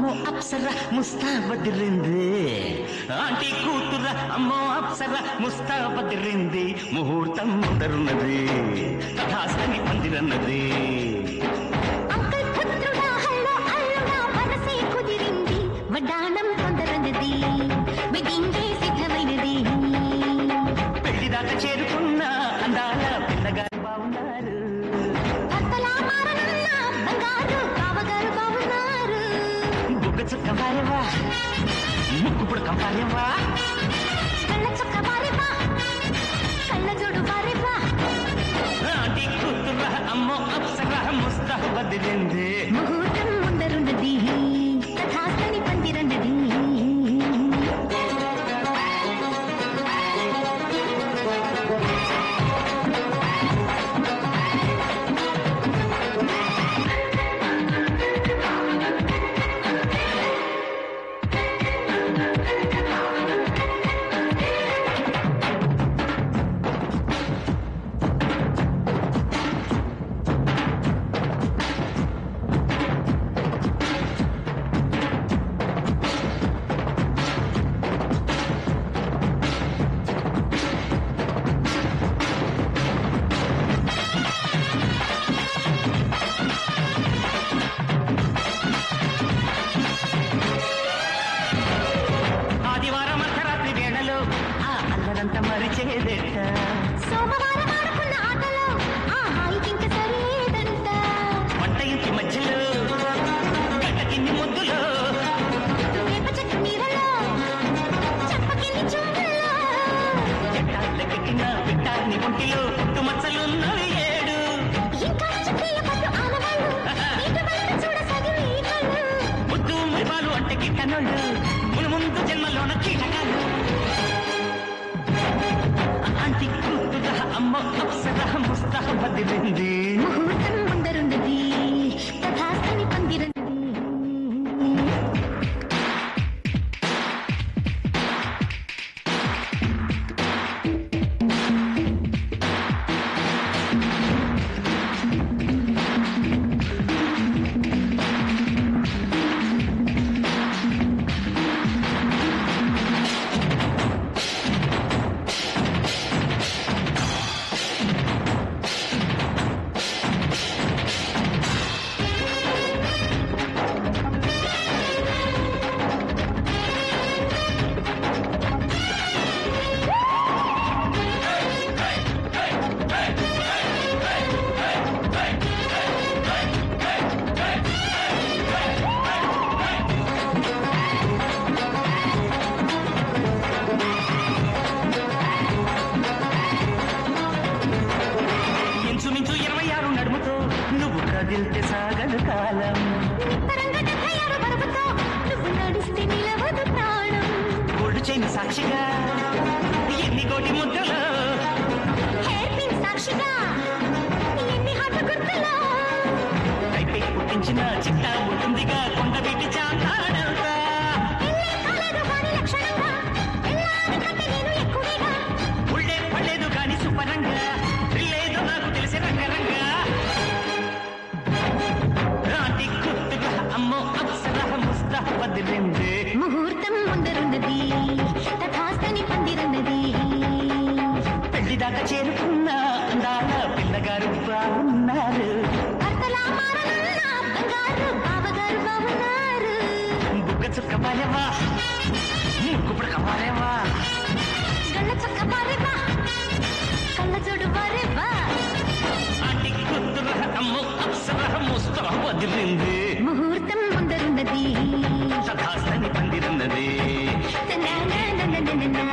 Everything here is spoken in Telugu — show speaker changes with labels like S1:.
S1: అమ్మో అప్సర ముస్తాబదిరింది ఆంటీ కూతుర అమ్మో అప్సర ముస్తాబదిరింది ముహూర్తం ముందరున్నది తథాస్తని పందిరన్నది
S2: అంకుల్ పుత్రుడా హల్లో అల్లుడా మనసే కుదిరింది వడ్డాణం తొందరన్నది వెడ్డింగ్ డే సిద్ధమైనది
S1: పెళ్లిదాకా చేరుకున్న అందాల పిల్లగారు బాగున్నారు
S2: భర్తలా మారనున్న బంగారు బావగారు బాగున్నారు
S1: బుగ్గ చుక్క వారేవా ముక్కు పుడక వారేవా
S2: కళ్ళ చుక్క వారేవా కళ్ళ జోడు వారేవా
S1: ఆంటీ కూతుర అమ్మో అప్సర ముస్తాబదిరింది
S2: ముహూర్తం ముందరున్నది తథాస్తని పందిరన్నది
S1: ఆదివారం అర్ధరాత్రి వేళలో ఆ అల్లరంతా మరిచేదేట
S2: సోమవారం ఆడుకున్న ఆటలో ఆ హాయికింక సరేదంట
S1: వంట ఇంటి మధ్యలో గడ్డ కింది ముద్దులో
S2: వేప చెట్టు నీడలో చెప్పకింది చుంబుల్లో
S1: ఎట్టాలకెక్కిన పిట్టాన్ని ఒంటిలో పుట్టు మచ్చలున్నవి ఏడు
S2: ఇంకా చుక్కల పట్టు ఆనవాళ్ళు నీటి బయట చూడసాగిన ఈ కళ్ళు
S1: ముద్దు మరిపాలు అంటే కిట్టనోళ్ళు మునుముందు జన్మలోన కీటకాలు ఆంటీ కూతుర అమ్మో అప్సర ముస్తాబదిరింది
S2: ముహూర్తం ముందరున్నది తథాస్తని పందిరన్నది
S1: ఇంచుమించు 26 నడుముతో నువ్వు కదిలితే సాగదు కాలం
S2: తరంగ 76 బరువుతో నువ్వు నడిస్తే నిలవదు ప్రాణం
S1: గోల్డ్ చైన్ సాక్షిగా ఎన్ని కోటి ముద్దలో
S2: హెయిర్ పిన్ సాక్షిగా ఎన్ని హాట్ గుర్తులో
S1: కైపై పుట్టించిన చిట్టా ఉంటుందిగా కొండ వీటి చాంతాడంతా
S2: ఎల్లే కాలేదు కాని లక్షణంగా ఎల్లానికంటే నేను ఎక్కువేగా
S1: ఉళ్ళే పడలేదు కాని సుపరంగా లేదో నాకు తెలిసి రంగరంగా ఆంటీ కూతుర అమ్మో అప్సర ముస్తాబదిరింది
S2: ముహూర్తం ముందరున్నది తథాస్తని పందిరన్నది
S1: పెళ్లిదాకా చేరుకున్న అందాల పిల్లగారు బాగున్నారు
S2: భర్తలా మారనున్న బంగారు బావగారు బాగున్నారు
S1: బుగ్గ చుక్క పారేవా ముక్కు పుడక పారేవా
S2: గళ్ళ చక్క వారేవా కళ్ళ జోడు వారేవా
S1: ఆంటీ కూతుర అమ్మో అప్సర ముస్తాబదిరింది
S2: ముహూర్తం ముందరున్నది
S1: తథాస్తని పందిరన్నది
S2: నా